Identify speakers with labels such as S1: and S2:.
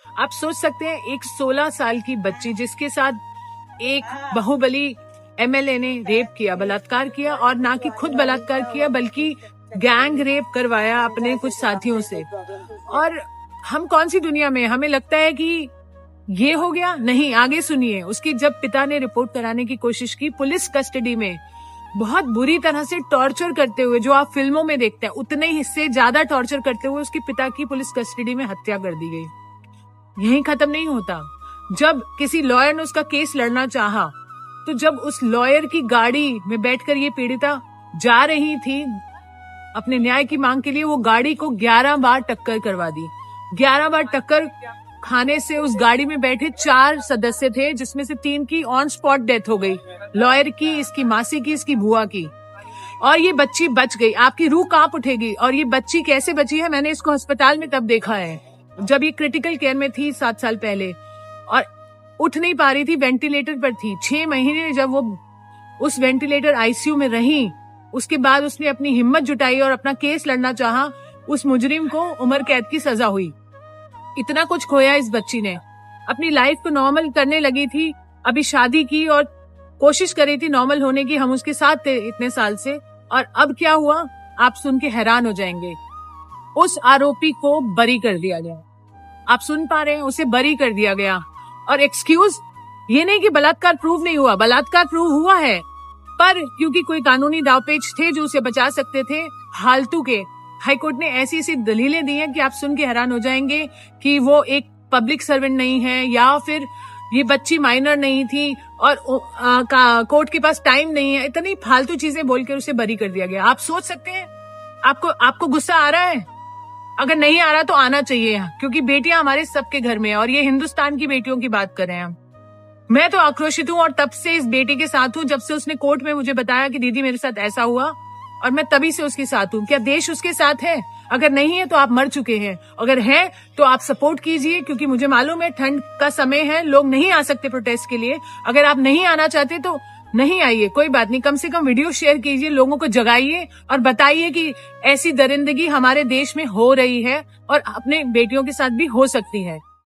S1: आप सोच सकते हैं एक 16 साल की बच्ची जिसके साथ एक बाहुबली एमएलए ने रेप किया, बलात्कार किया, और ना कि खुद बलात्कार किया बल्कि गैंग रेप करवाया अपने कुछ साथियों से। और हम कौन सी दुनिया में, हमें लगता है कि ये हो गया। नहीं, आगे सुनिए। उसकी जब पिता ने रिपोर्ट कराने की कोशिश की, पुलिस कस्टडी में बहुत बुरी तरह से टॉर्चर करते हुए, जो आप फिल्मों में देखते हैं उतने ही से ज्यादा टॉर्चर करते हुए उसके पिता की पुलिस कस्टडी में हत्या कर दी गई। यही खत्म नहीं होता। जब किसी लॉयर ने उसका केस लड़ना चाहा, तो जब उस लॉयर की गाड़ी में बैठकर ये पीड़िता जा रही थी अपने न्याय की मांग के लिए, वो गाड़ी को 11 बार टक्कर करवा दी। 11 बार टक्कर खाने से उस गाड़ी में बैठे 4 सदस्य थे, जिसमें से 3 की ऑन स्पॉट डेथ हो गई, लॉयर की, इसकी मासी की, इसकी बुआ की, और ये बच्ची बच गई। आपकी रूह कांप उठेगी। और ये बच्ची कैसे बची है, मैंने इसको अस्पताल में तब देखा है जब ये क्रिटिकल केयर में थी 7 साल पहले, और उठ नहीं पा रही थी, वेंटिलेटर पर थी। 6 महीने जब वो उस वेंटिलेटर आईसीयू में रही, उसके बाद उसने अपनी हिम्मत जुटाई और अपना केस लड़ना चाहा। उस मुजरिम को उम्र कैद की सजा हुई। इतना कुछ खोया इस बच्ची ने। अपनी लाइफ को नॉर्मल करने लगी थी, अभी शादी की और कोशिश कर रही थी नॉर्मल होने की। हम उसके साथ थे इतने साल से, और अब क्या हुआ आप सुन के हैरान हो जाएंगे। उस आरोपी को बरी कर दिया गया। आप सुन पा रहे हैं, उसे बरी कर दिया गया। और एक्सक्यूज, ये नहीं कि बलात्कार प्रूव नहीं हुआ, बलात्कार प्रूव हुआ है, पर क्योंकि कोई कानूनी दावपेच थे जो उसे बचा सकते थे, फालतू के हाईकोर्ट ने ऐसी ऐसी दलीलें दी हैं कि आप सुन के हैरान हो जाएंगे कि वो एक पब्लिक सर्वेंट नहीं है, या फिर ये बच्ची माइनर नहीं थी, और कोर्ट के पास टाइम नहीं है। इतनी फालतू चीजें बोलकर उसे बरी कर दिया गया। आप सोच सकते हैं, आपको गुस्सा आ रहा है? अगर नहीं आ रहा तो आना चाहिए, क्योंकि बेटियां हमारे सबके घर में है, और ये हिंदुस्तान की बेटियों की बात कर रहे हैं हम। मैं तो आक्रोशित हूँ, और तब से इस बेटी के साथ हूँ, जब से उसने कोर्ट में मुझे बताया कि दीदी मेरे साथ ऐसा हुआ, और मैं तभी से उसके साथ हूँ। क्या देश उसके साथ है? अगर नहीं है तो आप मर चुके हैं। अगर है तो आप सपोर्ट कीजिए, क्योंकि मुझे मालूम है ठंड का समय है, लोग नहीं आ सकते प्रोटेस्ट के लिए। अगर आप नहीं आना चाहते तो नहीं आइए, कोई बात नहीं। कम से कम वीडियो शेयर कीजिए, लोगों को जगाइए और बताइए कि ऐसी दरिंदगी हमारे देश में हो रही है और अपने बेटियों के साथ भी हो सकती है।